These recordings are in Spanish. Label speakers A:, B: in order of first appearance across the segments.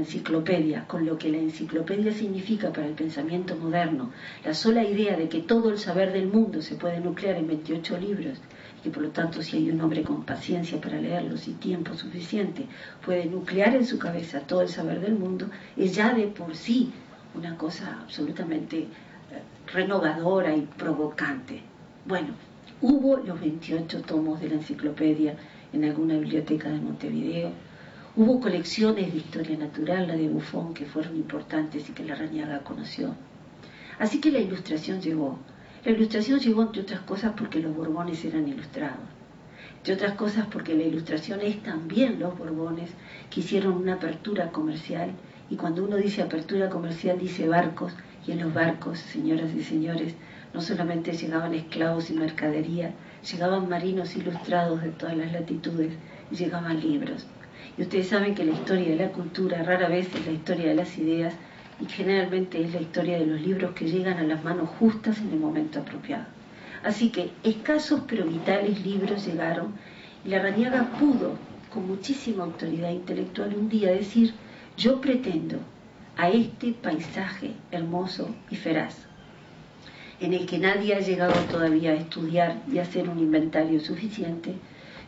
A: enciclopedia, con lo que la enciclopedia significa para el pensamiento moderno, la sola idea de que todo el saber del mundo se puede nuclear en 28 libros, y que por lo tanto si hay un hombre con paciencia para leerlos y tiempo suficiente, puede nuclear en su cabeza todo el saber del mundo, es ya de por sí una cosa absolutamente renovadora y provocante. Bueno, hubo los 28 tomos de la enciclopedia en alguna biblioteca de Montevideo. Hubo colecciones de historia natural, la de Buffon, que fueron importantes y que Larrañaga conoció. Así que la Ilustración llegó. La Ilustración llegó, entre otras cosas, porque los Borbones eran ilustrados. Entre otras cosas, porque la Ilustración es también los Borbones que hicieron una apertura comercial. Y cuando uno dice apertura comercial, dice barcos. Y en los barcos, señoras y señores, no solamente llegaban esclavos y mercadería, llegaban marinos ilustrados de todas las latitudes y llegaban libros. Y ustedes saben que la historia de la cultura rara vez es la historia de las ideas y generalmente es la historia de los libros que llegan a las manos justas en el momento apropiado. Así que escasos pero vitales libros llegaron y Larrañaga pudo, con muchísima autoridad intelectual, un día decir: yo pretendo a este paisaje hermoso y feraz, en el que nadie ha llegado todavía a estudiar y hacer un inventario suficiente,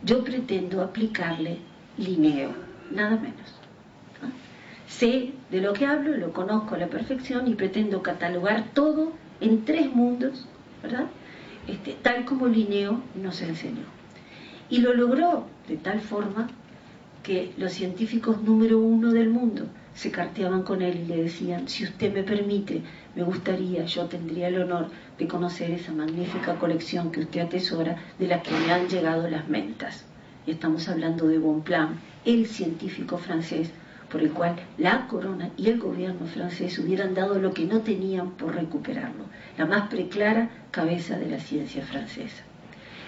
A: yo pretendo aplicarle Linneo, nada menos. ¿No? Sé de lo que hablo, lo conozco a la perfección y pretendo catalogar todo en 3 mundos, ¿verdad? Tal como Linneo nos enseñó. Y lo logró de tal forma que los científicos número 1 del mundo se carteaban con él y le decían: si usted me permite, me gustaría, yo tendría el honor de conocer esa magnífica colección que usted atesora, de la que me han llegado las mentas. Y estamos hablando de Bonpland, el científico francés, por el cual la corona y el gobierno francés hubieran dado lo que no tenían por recuperarlo, la más preclara cabeza de la ciencia francesa.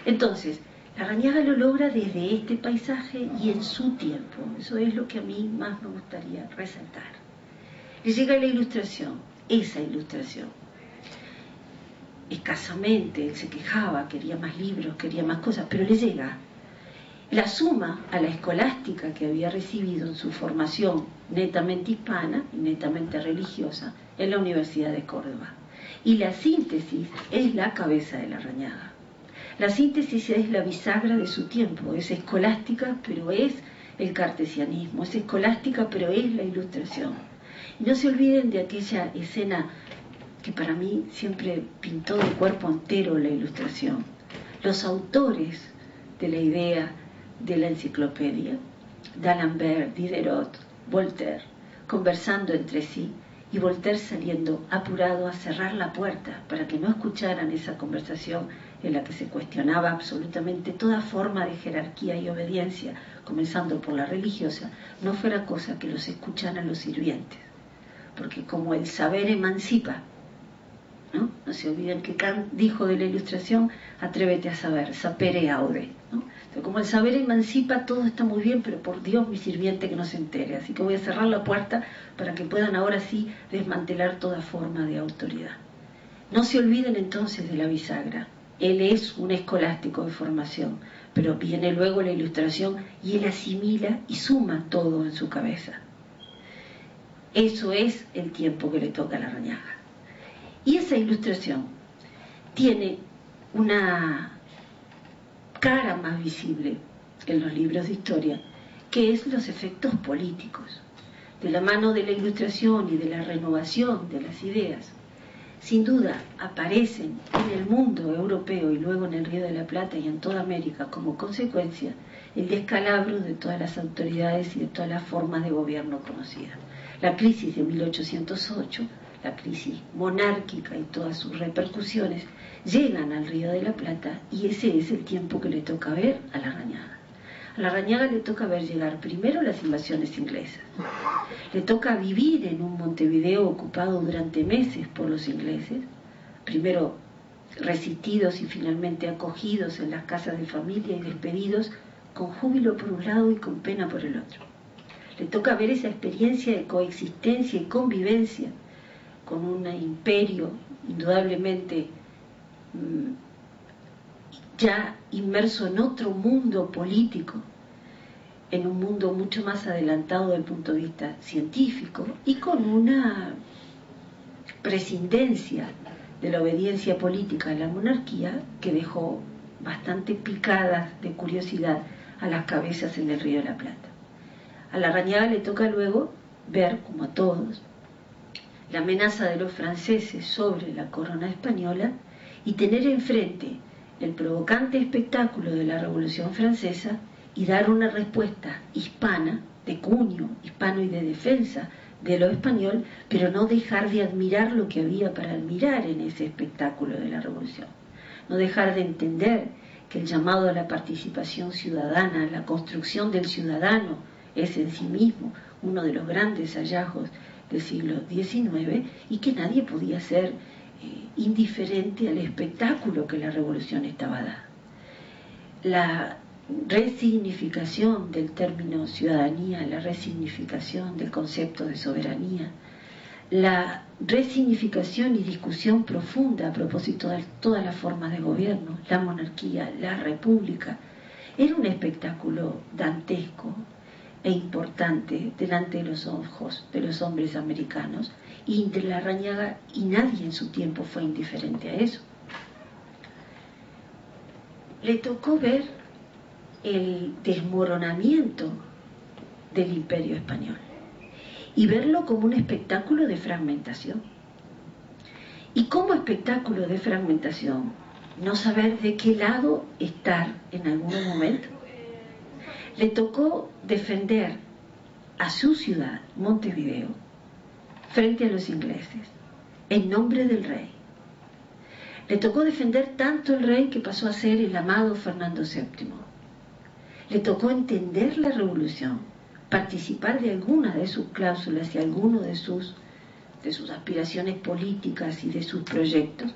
A: Entonces, Larrañaga lo logra desde este paisaje y en su tiempo. Eso es lo que a mí más me gustaría resaltar. Le llega la Ilustración, esa Ilustración. Escasamente, él se quejaba, quería más libros, quería más cosas, pero le llega. La suma a la escolástica que había recibido en su formación netamente hispana y netamente religiosa en la Universidad de Córdoba. Y la síntesis es la cabeza de Larrañaga. La síntesis es la bisagra de su tiempo, es escolástica, pero es el cartesianismo, es escolástica, pero es la Ilustración. Y no se olviden de aquella escena que para mí siempre pintó de cuerpo entero la Ilustración. Los autores de la idea de la enciclopedia, d'Alembert, Diderot, Voltaire, conversando entre sí, y Voltaire saliendo apurado a cerrar la puerta para que no escucharan esa conversación en la que se cuestionaba absolutamente toda forma de jerarquía y obediencia, comenzando por la religiosa, no fuera cosa que los escucharan los sirvientes. Porque como el saber emancipa, ¿no? No se olviden que Kant dijo de la Ilustración: atrévete a saber, sapere aude, ¿no? Entonces, como el saber emancipa, todo está muy bien, pero por Dios, mi sirviente que no se entere. Así que voy a cerrar la puerta para que puedan ahora sí desmantelar toda forma de autoridad. No se olviden entonces de la bisagra. Él es un escolástico de formación, pero viene luego la Ilustración y él asimila y suma todo en su cabeza. Eso es el tiempo que le toca a Larrañaga. Y esa Ilustración tiene una cara más visible en los libros de historia, que es los efectos políticos. De la mano de la Ilustración y de la renovación de las ideas, sin duda aparecen en el mundo europeo y luego en el Río de la Plata y en toda América como consecuencia el descalabro de todas las autoridades y de todas las formas de gobierno conocidas. La crisis de 1808, la crisis monárquica y todas sus repercusiones llegan al Río de la Plata y ese es el tiempo que le toca ver a Larrañaga. A Larrañaga le toca ver llegar primero las invasiones inglesas. Le toca vivir en un Montevideo ocupado durante meses por los ingleses, primero resistidos y finalmente acogidos en las casas de familia y despedidos con júbilo por un lado y con pena por el otro. Le toca ver esa experiencia de coexistencia y convivencia con un imperio indudablemente ya inmerso en otro mundo político, en un mundo mucho más adelantado desde el punto de vista científico y con una prescindencia de la obediencia política de la monarquía que dejó bastante picadas de curiosidad a las cabezas en el Río de la Plata. A Larrañaga le toca luego ver, como a todos, la amenaza de los franceses sobre la corona española y tener enfrente el provocante espectáculo de la Revolución Francesa y dar una respuesta hispana, de cuño hispano y de defensa de lo español, pero no dejar de admirar lo que había para admirar en ese espectáculo de la Revolución. No dejar de entender que el llamado a la participación ciudadana, la construcción del ciudadano, es en sí mismo uno de los grandes hallazgos del siglo XIX y que nadie podía ser indiferente al espectáculo que la revolución estaba dando. La resignificación del término ciudadanía, la resignificación del concepto de soberanía, la resignificación y discusión profunda a propósito de todas las formas de gobierno, la monarquía, la república, era un espectáculo dantesco e importante delante de los ojos de los hombres americanos, y de Larrañaga, y nadie en su tiempo fue indiferente a eso. Le tocó ver el desmoronamiento del Imperio español y verlo como un espectáculo de fragmentación. Y como espectáculo de fragmentación, no saber de qué lado estar en algún momento. Le tocó defender a su ciudad, Montevideo, frente a los ingleses, en nombre del rey. Le tocó defender tanto el rey que pasó a ser el amado Fernando VII. Le tocó entender la revolución, participar de alguna de sus cláusulas y alguno de sus aspiraciones políticas y de sus proyectos,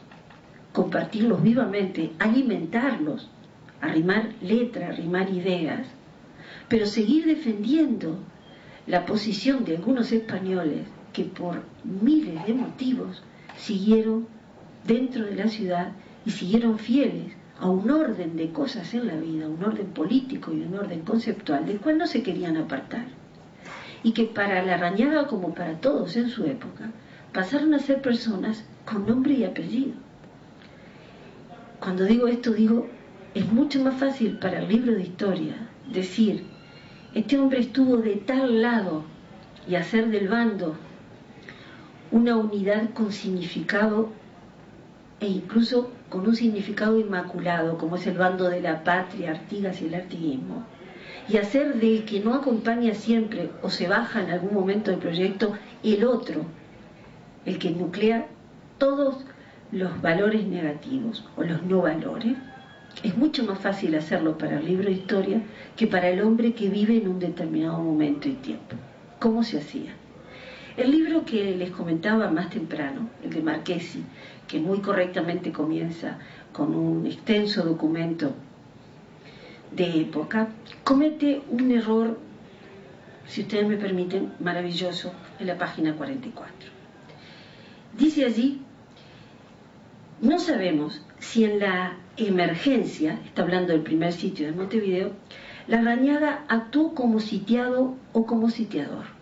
A: compartirlos vivamente, alimentarlos, arrimar letras, arrimar ideas, pero seguir defendiendo la posición de algunos españoles que por miles de motivos siguieron dentro de la ciudad y siguieron fieles a un orden de cosas en la vida, un orden político y un orden conceptual del cual no se querían apartar, y que para Larrañaga, como para todos en su época, pasaron a ser personas con nombre y apellido. Cuando digo esto, digo, es mucho más fácil para el libro de historia decir, este hombre estuvo de tal lado, y hacer del bando una unidad con significado e incluso con un significado inmaculado, como es el bando de la patria, Artigas y el artiguismo, y hacer del que no acompaña siempre o se baja en algún momento del proyecto el otro, el que nuclea todos los valores negativos o los no valores. Es mucho más fácil hacerlo para el libro de historia que para el hombre que vive en un determinado momento y tiempo. ¿Cómo se hacía? El libro que les comentaba más temprano, el de Marchesi, que muy correctamente comienza con un extenso documento de época, comete un error, si ustedes me permiten, maravilloso, en la página 44. Dice allí, no sabemos si en la emergencia, está hablando del primer sitio de Montevideo, Larrañaga actuó como sitiado o como sitiador.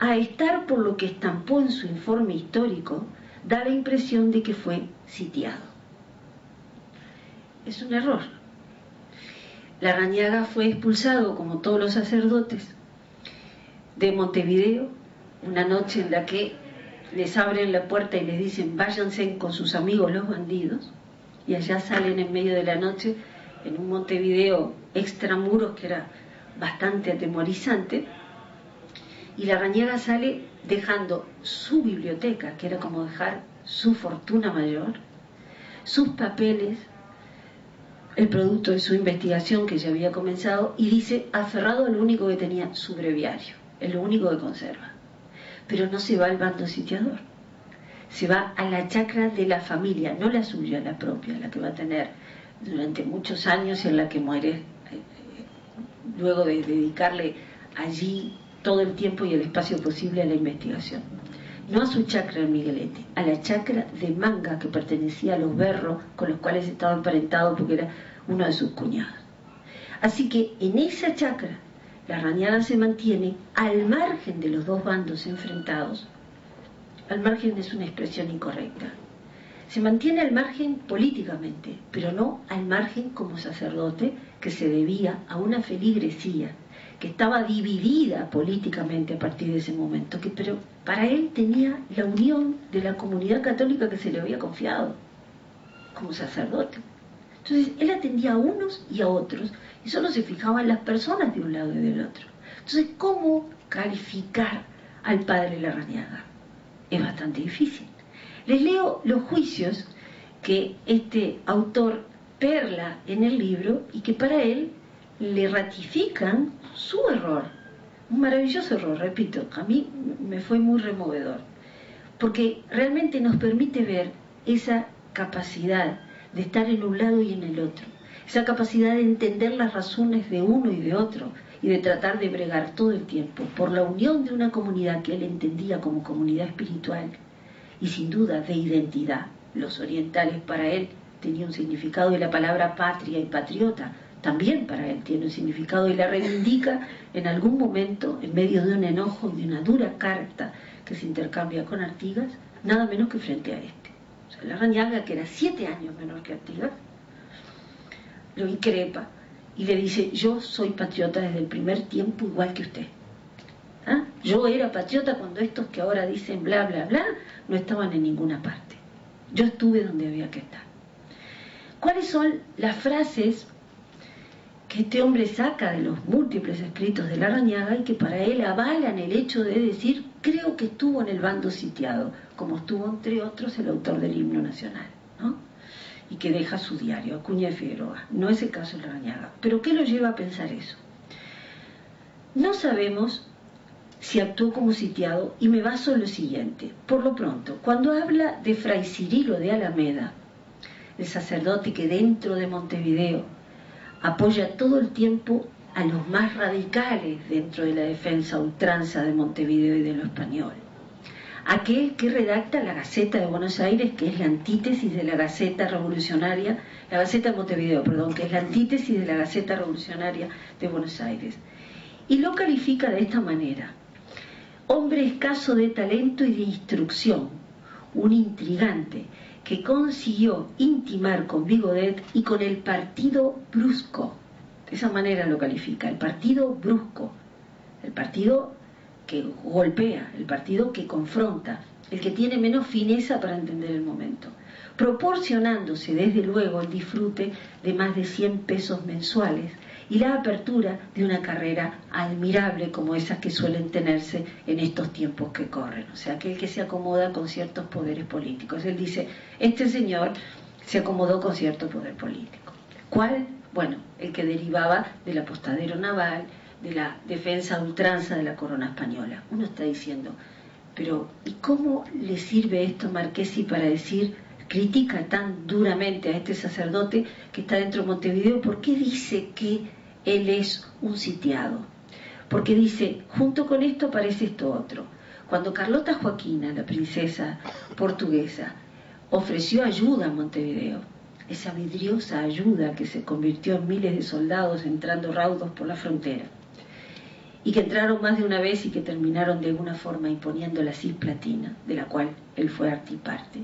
A: A estar por lo que estampó en su informe histórico, da la impresión de que fue sitiado. Es un error. Larrañaga fue expulsado, como todos los sacerdotes, de Montevideo, una noche en la que les abren la puerta y les dicen váyanse con sus amigos los bandidos, y allá salen en medio de la noche en un Montevideo extramuros que era bastante atemorizante, y Larrañaga sale dejando su biblioteca, que era como dejar su fortuna mayor, sus papeles, el producto de su investigación que ya había comenzado, y dice, aferrado a lo único que tenía, su breviario, es lo único que conserva. Pero no se va al bando sitiador, se va a la chacra de la familia, no la suya, la propia, la que va a tener durante muchos años y en la que muere luego de dedicarle allí todo el tiempo y el espacio posible a la investigación. No a su chacra en Miguelete, a la chacra de Manga, que pertenecía a los Berros, con los cuales estaba emparentado porque era uno de sus cuñados. Así que en esa chacra Larrañaga se mantiene al margen de los dos bandos enfrentados. Al margen es una expresión incorrecta. Se mantiene al margen políticamente, pero no al margen como sacerdote que se debía a una feligresía que estaba dividida políticamente a partir de ese momento, pero para él tenía la unión de la comunidad católica que se le había confiado como sacerdote. Entonces él atendía a unos y a otros y solo se fijaba en las personas de un lado y del otro. Entonces, ¿cómo calificar al padre Larrañaga? Es bastante difícil. Les leo los juicios que este autor perla en el libro y que para él le ratifican su error. Un maravilloso error, repito, a mí me fue muy removedor, porque realmente nos permite ver esa capacidad de estar en un lado y en el otro, esa capacidad de entender las razones de uno y de otro y de tratar de bregar todo el tiempo por la unión de una comunidad que él entendía como comunidad espiritual y sin duda de identidad. Los orientales para él tenía un significado y la palabra patria y patriota también para él tiene un significado y la reivindica en algún momento en medio de un enojo y de una dura carta que se intercambia con Artigas, nada menos que frente a este. O sea, Larrañaga, que era 7 años menor que Artigas, lo increpa y le dice: yo soy patriota desde el primer tiempo igual que usted. ¿Ah? Yo era patriota cuando estos que ahora dicen bla bla bla no estaban en ninguna parte. Yo estuve donde había que estar. ¿Cuáles son las frases que este hombre saca de los múltiples escritos de Larrañaga y que para él avalan el hecho de decir: creo que estuvo en el bando sitiado, como estuvo entre otros el autor del himno nacional, ¿no? Y que deja su diario, Acuña de Figueroa? No es el caso de Larrañaga. ¿Pero qué lo lleva a pensar eso? No sabemos si actuó como sitiado, y me baso en lo siguiente. Por lo pronto, cuando habla de Fray Cirilo de Alameda, el sacerdote que dentro de Montevideo apoya todo el tiempo a los más radicales dentro de la defensa a ultranza de Montevideo y de lo español, aquel que redacta la Gaceta de Buenos Aires, que es la antítesis de la Gaceta Revolucionaria, la Gaceta de Montevideo, perdón, que es la antítesis de la Gaceta Revolucionaria de Buenos Aires, y lo califica de esta manera: hombre escaso de talento y de instrucción, un intrigante que consiguió intimar con Vigodet y con el partido brusco. De esa manera lo califica: el partido brusco, el partido que golpea, el partido que confronta, el que tiene menos fineza para entender el momento, proporcionándose desde luego el disfrute de más de 100 pesos mensuales y la apertura de una carrera admirable como esas que suelen tenerse en estos tiempos que corren. O sea, aquel que se acomoda con ciertos poderes políticos. Él dice: este señor se acomodó con cierto poder político. ¿Cuál? Bueno, el que derivaba del apostadero naval, de la defensa a ultranza de la corona española. Uno está diciendo: pero ¿y cómo le sirve esto a Marchesi para decir, critica tan duramente a este sacerdote que está dentro de Montevideo? ¿Por qué dice que él es un sitiado? Porque dice, junto con esto aparece esto otro: cuando Carlota Joaquina, la princesa portuguesa, ofreció ayuda a Montevideo, esa vidriosa ayuda que se convirtió en miles de soldados entrando raudos por la frontera, y que entraron más de una vez y que terminaron de alguna forma imponiendo la Cisplatina, de la cual él fue artiparte,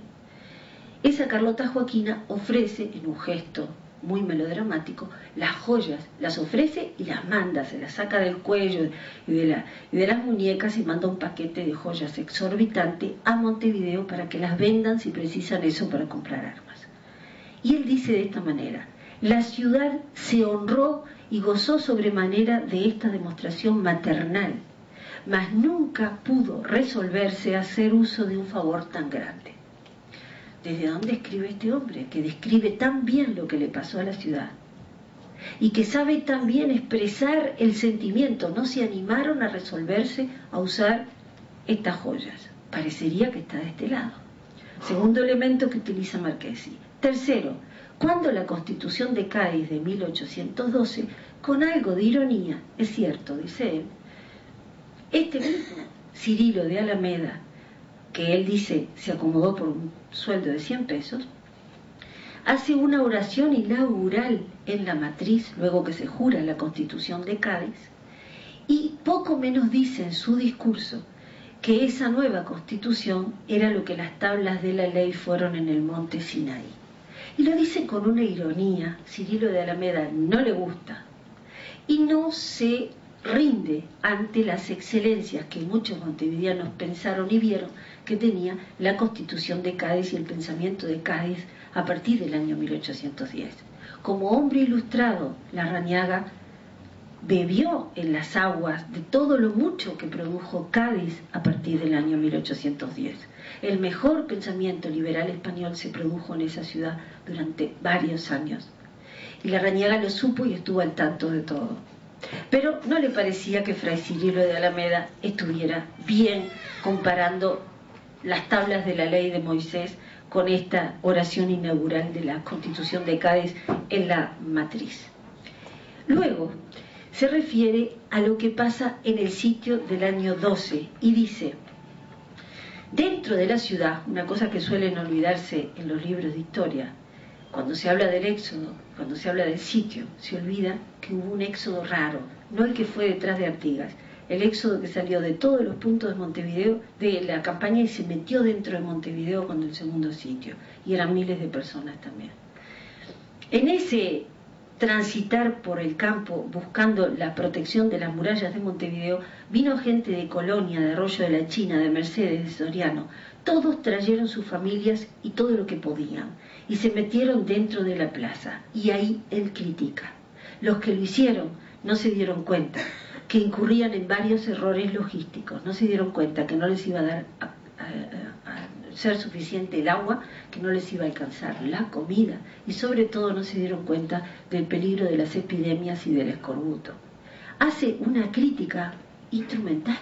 A: esa Carlota Joaquina ofrece, en un gesto muy melodramático, las joyas, las ofrece y las manda, se las saca del cuello y de las muñecas y manda un paquete de joyas exorbitante a Montevideo para que las vendan si precisan eso para comprar armas. Y él dice de esta manera: la ciudad se honró y gozó sobremanera de esta demostración maternal, mas nunca pudo resolverse a hacer uso de un favor tan grande. ¿Desde dónde escribe este hombre, que describe tan bien lo que le pasó a la ciudad y que sabe tan bien expresar el sentimiento? No se animaron a resolverse a usar estas joyas. Parecería que está de este lado. Segundo elemento que utiliza Marchesi. Tercero, cuando la Constitución de Cádiz de 1812, con algo de ironía, es cierto, dice él, este mismo Cirilo de Alameda, que él dice se acomodó por un sueldo de 100 pesos, hace una oración inaugural en la matriz, luego que se jura la Constitución de Cádiz, Y poco menos dice en su discurso que esa nueva constitución era lo que las tablas de la ley fueron en el monte Sinaí. Y lo dice con una ironía. Cirilo de Alameda no le gusta y no se rinde ante las excelencias que muchos montevideanos pensaron y vieron que tenía la Constitución de Cádiz y el pensamiento de Cádiz a partir del año 1810. Como hombre ilustrado, Larrañaga bebió en las aguas de todo lo mucho que produjo Cádiz a partir del año 1810. El mejor pensamiento liberal español se produjo en esa ciudad durante varios años. Y Larrañaga lo supo y estuvo al tanto de todo. Pero no le parecía que Fray Cirilo de Alameda estuviera bien comparando las tablas de la ley de Moisés con esta oración inaugural de la Constitución de Cádiz en la matriz. Luego se refiere a lo que pasa en el sitio del año 12 y dice: dentro de la ciudad, una cosa que suelen olvidarse en los libros de historia, cuando se habla del éxodo, cuando se habla del sitio, se olvida que hubo un éxodo raro, no el que fue detrás de Artigas, el éxodo que salió de todos los puntos de Montevideo, de la campaña, y se metió dentro de Montevideo con el segundo sitio, y eran miles de personas también. En ese transitar por el campo buscando la protección de las murallas de Montevideo, vino gente de Colonia, de Arroyo de la China, de Mercedes, de Soriano. Todos trajeron sus familias y todo lo que podían, y se metieron dentro de la plaza, y ahí él critica. Los que lo hicieron no se dieron cuenta que incurrían en varios errores logísticos, no se dieron cuenta que no les iba a dar a ser suficiente el agua, que no les iba a alcanzar la comida, y sobre todo no se dieron cuenta del peligro de las epidemias y del escorbuto. Hace una crítica instrumental,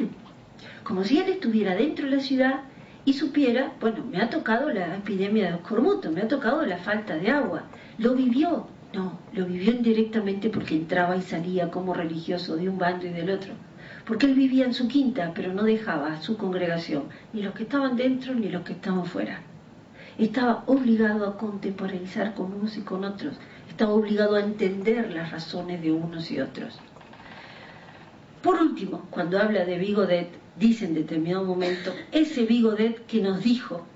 A: como si él estuviera dentro de la ciudad y supiera, bueno, me ha tocado la epidemia de escorbuto, me ha tocado la falta de agua. ¿Lo vivió? No, lo vivió indirectamente porque entraba y salía como religioso de un bando y del otro. Porque él vivía en su quinta, pero no dejaba a su congregación, ni los que estaban dentro ni los que estaban fuera. Estaba obligado a contemporaneizar con unos y con otros, estaba obligado a entender las razones de unos y otros. Por último, cuando habla de Vigodet, dice en determinado momento, ese Vigodet que nos dijo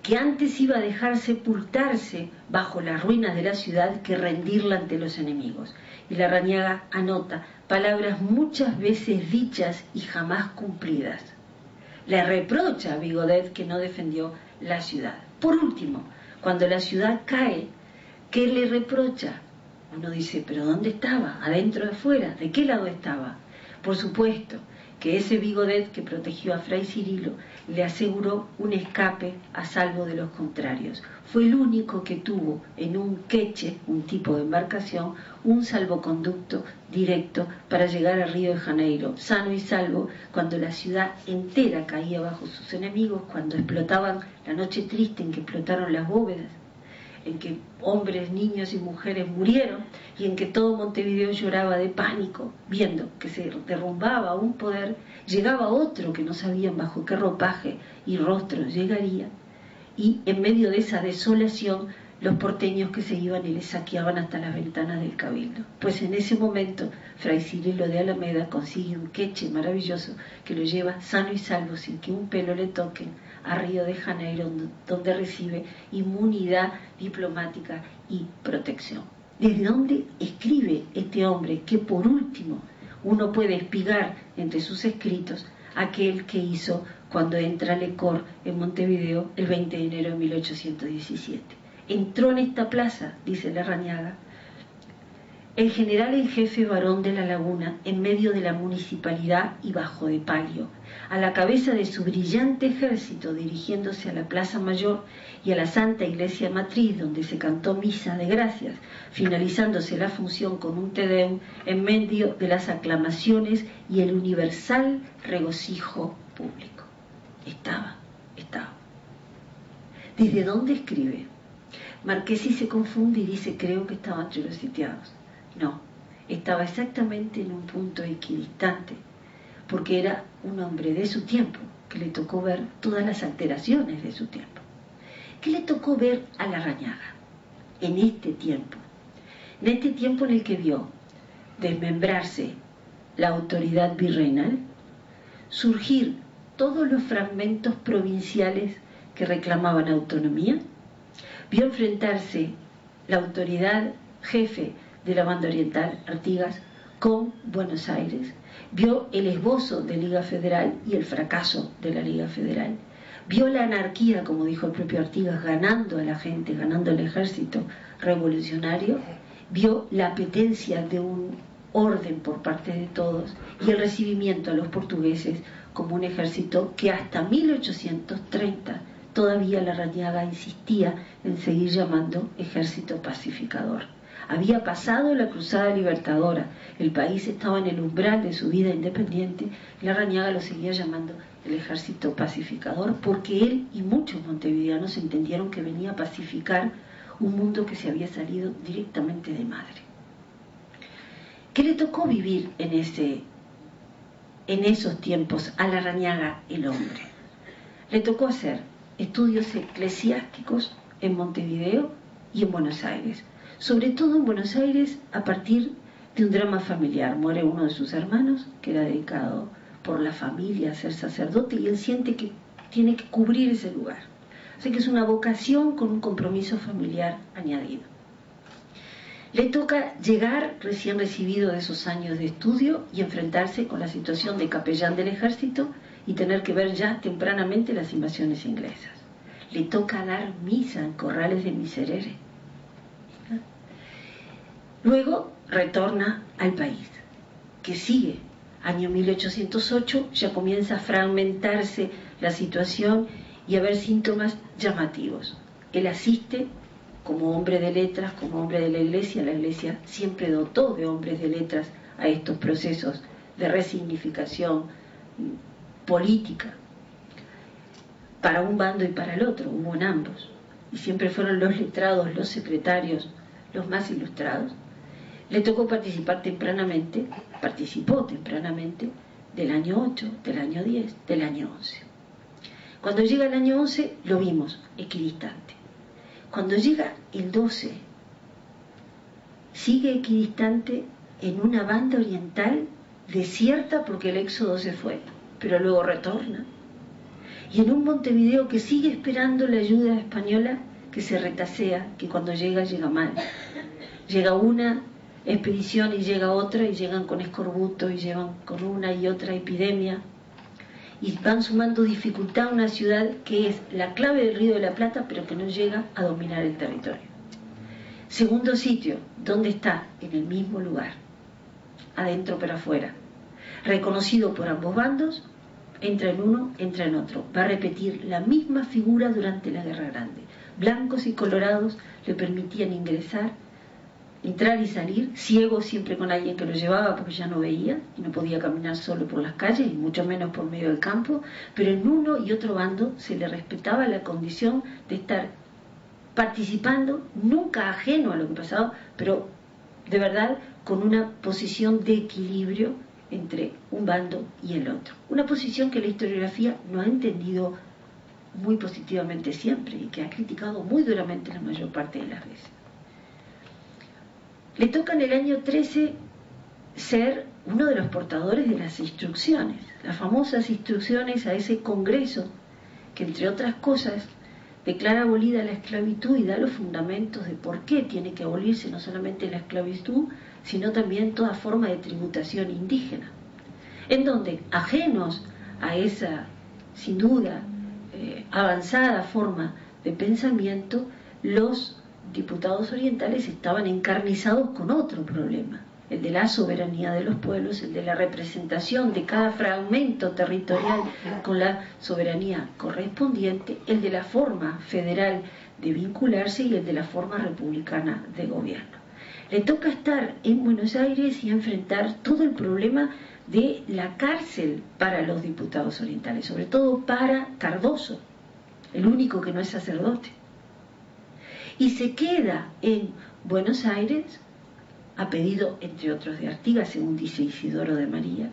A: que antes iba a dejar sepultarse bajo las ruinas de la ciudad que rendirla ante los enemigos. Y Larrañaga anota palabras muchas veces dichas y jamás cumplidas. Le reprocha a Vigodet que no defendió la ciudad. Por último, cuando la ciudad cae, ¿qué le reprocha? Uno dice, ¿pero dónde estaba? ¿Adentro o afuera? ¿De qué lado estaba? Por supuesto que ese Vigodet que protegió a Fray Cirilo le aseguró un escape a salvo de los contrarios. Fue el único que tuvo en un queche, un tipo de embarcación, un salvoconducto directo para llegar a Río de Janeiro, sano y salvo, cuando la ciudad entera caía bajo sus enemigos, cuando explotaban la noche triste en que explotaron las bóvedas, en que hombres, niños y mujeres murieron y en que todo Montevideo lloraba de pánico, viendo que se derrumbaba un poder, llegaba otro que no sabían bajo qué ropaje y rostro llegaría, y en medio de esa desolación los porteños que se iban y les saqueaban hasta las ventanas del cabildo. Pues en ese momento Fray Cirilo de Alameda consigue un queche maravilloso que lo lleva sano y salvo, sin que un pelo le toque, a Río de Janeiro, donde recibe inmunidad diplomática y protección. ¿Desde dónde escribe este hombre que por último uno puede espigar entre sus escritos aquel que hizo cuando entra Lecor en Montevideo el 20 de enero de 1817? Entró en esta plaza, dice Larrañaga, el general en jefe Barón de la Laguna, en medio de la municipalidad y bajo de palio, a la cabeza de su brillante ejército, dirigiéndose a la Plaza Mayor y a la Santa Iglesia Matriz, donde se cantó misa de gracias, finalizándose la función con un Te Deum en medio de las aclamaciones y el universal regocijo público. Estaba. ¿Desde dónde escribe? Marquesi se confunde y dice, creo que estaba entre los sitiados. No, estaba exactamente en un punto equidistante, porque era un hombre de su tiempo, que le tocó ver todas las alteraciones de su tiempo. ¿Qué le tocó ver a Larrañaga en este tiempo? En este tiempo en el que vio desmembrarse la autoridad virreinal, surgir todos los fragmentos provinciales que reclamaban autonomía, vio enfrentarse la autoridad jefe de la banda oriental, Artigas, con Buenos Aires, vio el esbozo de Liga Federal y el fracaso de la Liga Federal, vio la anarquía, como dijo el propio Artigas, ganando a la gente, ganando al ejército revolucionario, vio la apetencia de un orden por parte de todos y el recibimiento a los portugueses como un ejército que hasta 1830 todavía Larrañaga insistía en seguir llamando ejército pacificador. Había pasado la cruzada libertadora, el país estaba en el umbral de su vida independiente, y Larrañaga lo seguía llamando el ejército pacificador porque él y muchos montevideanos entendieron que venía a pacificar un mundo que se había salido directamente de madre. ¿Qué le tocó vivir en esos tiempos a Larrañaga el hombre? Le tocó hacer estudios eclesiásticos en Montevideo y en Buenos Aires, sobre todo en Buenos Aires a partir de un drama familiar. Muere uno de sus hermanos que era dedicado por la familia a ser sacerdote y él siente que tiene que cubrir ese lugar. Así que es una vocación con un compromiso familiar añadido. Le toca llegar recién recibido de esos años de estudio y enfrentarse con la situación de capellán del ejército y tener que ver ya tempranamente las invasiones inglesas. Le toca dar misa en Corrales de Miserere. Luego retorna al país, que sigue. Año 1808 ya comienza a fragmentarse la situación y a haber síntomas llamativos. Él asiste como hombre de letras, como hombre de la Iglesia siempre dotó de hombres de letras a estos procesos de resignificación política, para un bando y para el otro, hubo en ambos, y siempre fueron los letrados, los secretarios, los más ilustrados. Le tocó participó tempranamente del año 8, del año 10, del año 11. Cuando llega el año 11 lo vimos equidistante. Cuando llega el 12, sigue equidistante en una banda oriental desierta porque el éxodo se fue, pero luego retorna. Y en un Montevideo que sigue esperando la ayuda española, que se retasea, que cuando llega mal. Llega una expedición y llega otra, y llegan con escorbuto, y llegan con una y otra epidemia, y van sumando dificultad a una ciudad que es la clave del Río de la Plata, pero que no llega a dominar el territorio. Segundo sitio, ¿dónde está? En el mismo lugar, adentro pero afuera, reconocido por ambos bandos, entra en uno, entra en otro, va a repetir la misma figura durante la Guerra Grande. Blancos y colorados le permitían ingresar, entrar y salir, ciego siempre con alguien que lo llevaba porque ya no veía y no podía caminar solo por las calles y mucho menos por medio del campo, pero en uno y otro bando se le respetaba la condición de estar participando, nunca ajeno a lo que pasaba, pero de verdad con una posición de equilibrio entre un bando y el otro. Una posición que la historiografía no ha entendido muy positivamente siempre y que ha criticado muy duramente la mayor parte de las veces. Le toca en el año 13 ser uno de los portadores de las instrucciones, las famosas instrucciones a ese congreso que, entre otras cosas, declara abolida la esclavitud y da los fundamentos de por qué tiene que abolirse no solamente la esclavitud, sino también toda forma de tributación indígena, en donde, ajenos a esa, sin duda, avanzada forma de pensamiento, los diputados orientales estaban encarnizados con otro problema, el de la soberanía de los pueblos, el de la representación de cada fragmento territorial con la soberanía correspondiente, el de la forma federal de vincularse y el de la forma republicana de gobierno. Le toca estar en Buenos Aires y enfrentar todo el problema de la cárcel para los diputados orientales, sobre todo para Cardoso, el único que no es sacerdote. Y se queda en Buenos Aires, a pedido, entre otros, de Artigas, según dice Isidoro de María.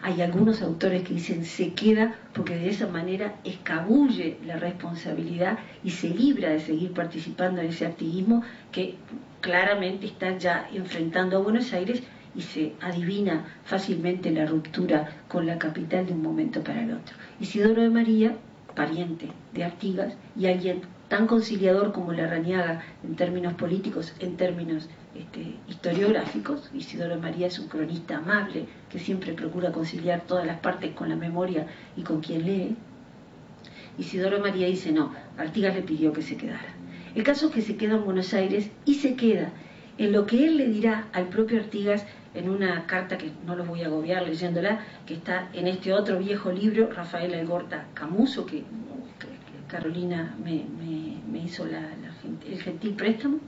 A: Hay algunos autores que dicen se queda porque de esa manera escabulle la responsabilidad y se libra de seguir participando en ese activismo que claramente está ya enfrentando a Buenos Aires y se adivina fácilmente la ruptura con la capital de un momento para el otro. Isidoro de María, pariente de Artigas, y alguien tan conciliador como Larrañaga en términos políticos, en términos historiográficos. Isidoro de María es un cronista amable que siempre procura conciliar todas las partes con la memoria y con quien lee. Isidoro de María dice no, Artigas le pidió que se quedara. El caso es que se queda en Buenos Aires y se queda en lo que él le dirá al propio Artigas en una carta que no los voy a agobiar leyéndola, que está en este otro viejo libro, Rafael Algorta Camuso, que Carolina me hizo el gentil préstamo.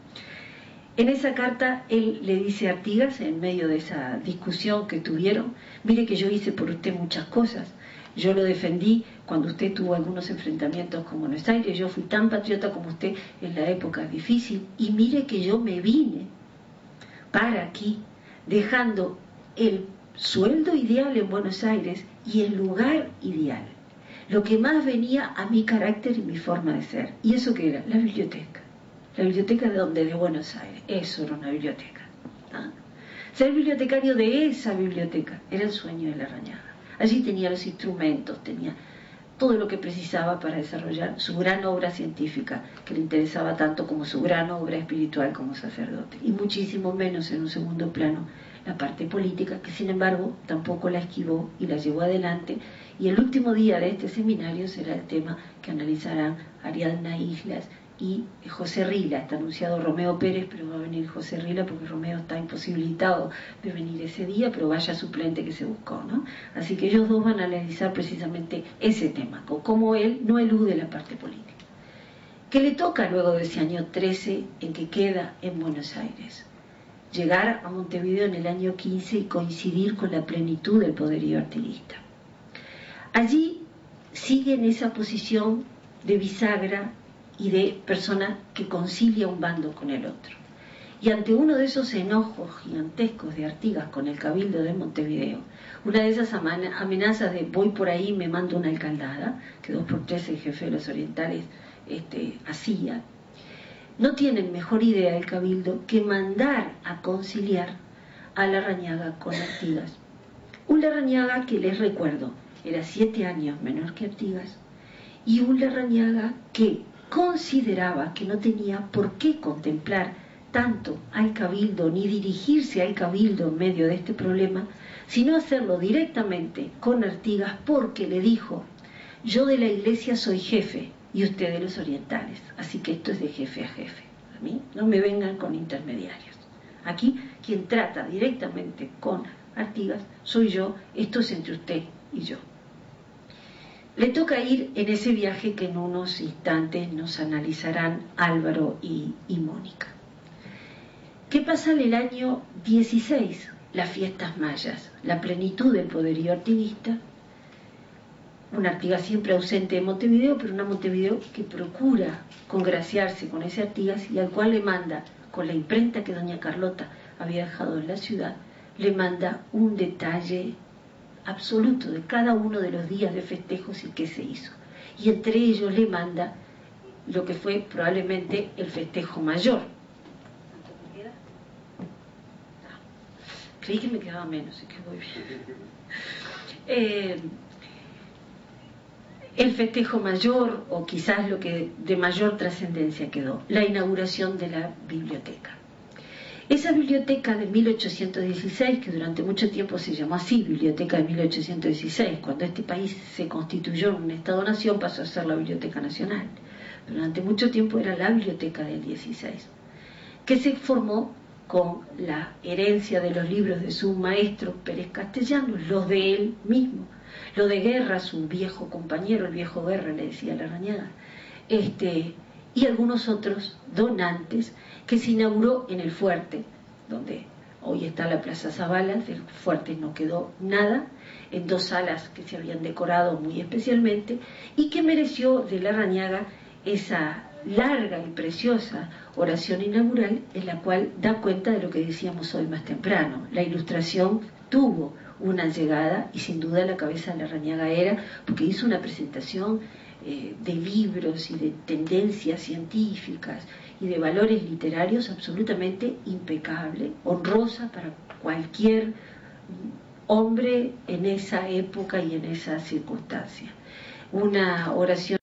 A: En esa carta él le dice a Artigas, en medio de esa discusión que tuvieron, mire que yo hice por usted muchas cosas, yo lo defendí cuando usted tuvo algunos enfrentamientos con Buenos Aires, yo fui tan patriota como usted en la época difícil, y mire que yo me vine para aquí, dejando el sueldo ideal en Buenos Aires y el lugar ideal, lo que más venía a mi carácter y mi forma de ser. ¿Y eso qué era? La biblioteca. La biblioteca de donde, de Buenos Aires. Eso era una biblioteca. ¿Ah? Ser bibliotecario de esa biblioteca era el sueño de Larrañaga. Allí tenía los instrumentos, tenía todo lo que precisaba para desarrollar su gran obra científica, que le interesaba tanto como su gran obra espiritual como sacerdote, y muchísimo menos en un segundo plano la parte política, que sin embargo tampoco la esquivó y la llevó adelante. Y el último día de este seminario será el tema que analizarán Ariadna Islas y José Rila. Está anunciado Romeo Pérez, pero va a venir José Rila porque Romeo está imposibilitado de venir ese día, pero vaya suplente que se buscó, ¿no? Así que ellos dos van a analizar precisamente ese tema, cómo él no elude la parte política. ¿Qué le toca luego de ese año 13 en que queda en Buenos Aires? Llegar a Montevideo en el año 15 y coincidir con la plenitud del poderío artiguista. Allí sigue en esa posición de bisagra y de persona que concilia un bando con el otro. Y ante uno de esos enojos gigantescos de Artigas con el Cabildo de Montevideo, una de esas amenazas de voy por ahí y me mando una alcaldada, que 2x3 el jefe de los orientales hacía, no tienen mejor idea el Cabildo que mandar a conciliar a Larrañaga con Artigas. Un Larrañaga que, les recuerdo, era 7 años menor que Artigas, y un Larrañaga que consideraba que no tenía por qué contemplar tanto al Cabildo ni dirigirse al Cabildo en medio de este problema, sino hacerlo directamente con Artigas, porque le dijo: yo de la Iglesia soy jefe y usted de los orientales, así que esto es de jefe a jefe. A mí no me vengan con intermediarios. Aquí quien trata directamente con Artigas soy yo, esto es entre usted y yo. Le toca ir en ese viaje que en unos instantes nos analizarán Álvaro y Mónica. ¿Qué pasa en el año 16? Las fiestas mayas, la plenitud del poderío artiguista, un Artigas siempre ausente de Montevideo, pero una Montevideo que procura congraciarse con ese Artigas y al cual le manda, con la imprenta que doña Carlota había dejado en la ciudad, le manda un detalle absoluto de cada uno de los días de festejos y qué se hizo. Y entre ellos le manda lo que fue probablemente el festejo mayor. Creí que me quedaba menos, así que voy bien. El festejo mayor, o quizás lo que de mayor trascendencia quedó, la inauguración de la biblioteca. Esa biblioteca de 1816, que durante mucho tiempo se llamó así, Biblioteca de 1816, cuando este país se constituyó en un Estado-nación pasó a ser la Biblioteca Nacional. Pero durante mucho tiempo era la Biblioteca del 16, que se formó con la herencia de los libros de su maestro Pérez Castellanos, los de él mismo, lo de Guerra, su viejo compañero, el viejo Guerra, le decía Larrañaga, y algunos otros donantes, que se inauguró en el Fuerte, donde hoy está la Plaza Zavala. Del Fuerte no quedó nada, en 2 salas que se habían decorado muy especialmente, y que mereció de Larrañaga esa larga y preciosa oración inaugural, en la cual da cuenta de lo que decíamos hoy más temprano. La Ilustración tuvo una llegada, y sin duda la cabeza de Larrañaga era, porque hizo una presentación de libros y de tendencias científicas y de valores literarios absolutamente impecable, honrosa para cualquier hombre en esa época y en esa circunstancia. Una oración